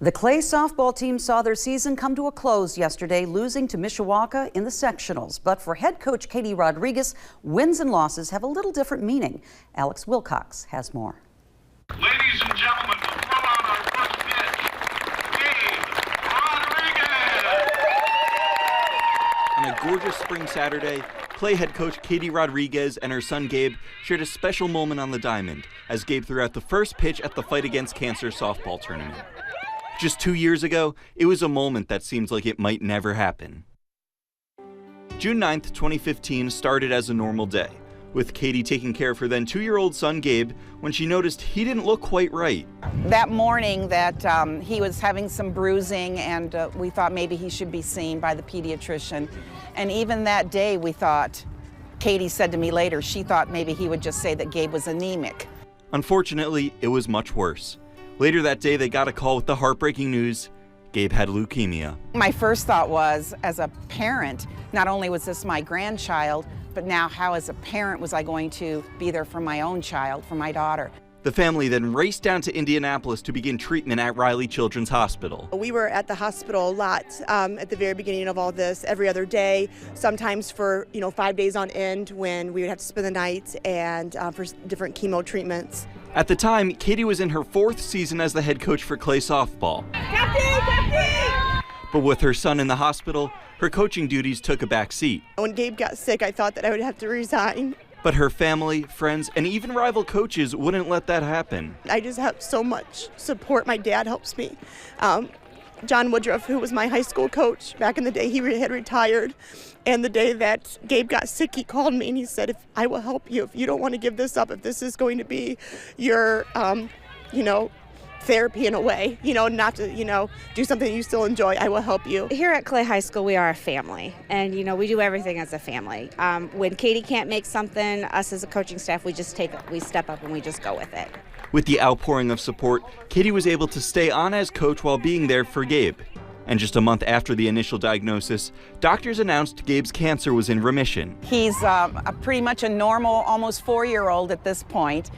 The Clay softball team saw their season come to a close yesterday, losing to Mishawaka in the sectionals. But for head coach Gabe Rodriguez, wins and losses have a little different meaning. Alex Wilcox has more. Ladies and gentlemen, we'll throw out our first pitch. Gabe Rodriguez! On a gorgeous spring Saturday, Clay head coach Gabe Rodriguez and her son Gabe shared a special moment on the diamond as Gabe threw out the first pitch at the Fight Against Cancer softball tournament. Just 2 years ago, it was a moment that seems like it might never happen. June 9th, 2015 started as a normal day, with Katie taking care of her then 2-year-old son Gabe when she noticed he didn't look quite right. That morning that he was having some bruising, and we thought maybe he should be seen by the pediatrician. And even that day we thought, Katie said to me later, she thought maybe he would just say that Gabe was anemic. Unfortunately, it was much worse. Later that day, they got a call with the heartbreaking news: Gabe had leukemia. My first thought was, as a parent, not only was this my grandchild, but now how as a parent was I going to be there for my own child, for my daughter. The family then raced down to Indianapolis to begin treatment at Riley Children's Hospital. We were at the hospital a lot at the very beginning of all this, every other day, sometimes for 5 days on end when we would have to spend the night and for different chemo treatments. At the time, Katie was in her 4th season as the head coach for Clay softball. Captain! But with her son in the hospital, her coaching duties took a back seat. When Gabe got sick, I thought that I would have to resign. But her family, friends, and even rival coaches wouldn't let that happen. I just have so much support. My dad helps me. John Woodruff, who was my high school coach back in the day, he had retired. And the day that Gabe got sick, he called me and he said, I will help you. If you don't want to give this up, if this is going to be your, therapy in a way, not to, do something you still enjoy, I will help you. Here at Clay High School, we are a family, and, we do everything as a family. When Katie can't make something, us as a coaching staff, we step up and we just go with it. With the outpouring of support, Katie was able to stay on as coach while being there for Gabe. And just a month after the initial diagnosis, doctors announced Gabe's cancer was in remission. He's pretty much a normal, almost 4-year-old at this point.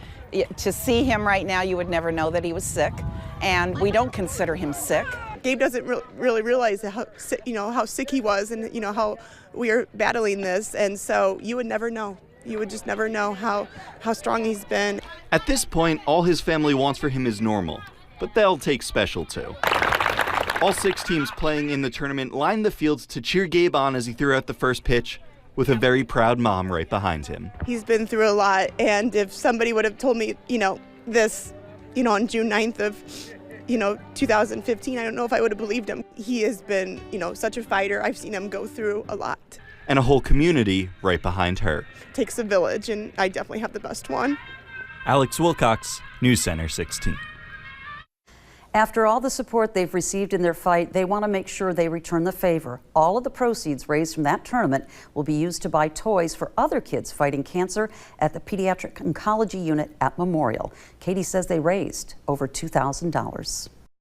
To see him right now, you would never know that he was sick, and we don't consider him sick. Gabe doesn't really realize how sick he was, and how we are battling this, and so you would never know. You would just never know how strong he's been. At this point, all his family wants for him is normal, but they'll take special too. All 6 teams playing in the tournament lined the fields to cheer Gabe on as he threw out the first pitch, with a very proud mom right behind him. He's been through a lot, and if somebody would have told me, this, on June 9th of, 2015, I don't know if I would have believed him. He has been, such a fighter. I've seen him go through a lot. And a whole community right behind her. Takes a village, and I definitely have the best one. Alex Wilcox, News Center 16. After all the support they've received in their fight, they want to make sure they return the favor. All of the proceeds raised from that tournament will be used to buy toys for other kids fighting cancer at the Pediatric Oncology Unit at Memorial. Katie says they raised over $2,000.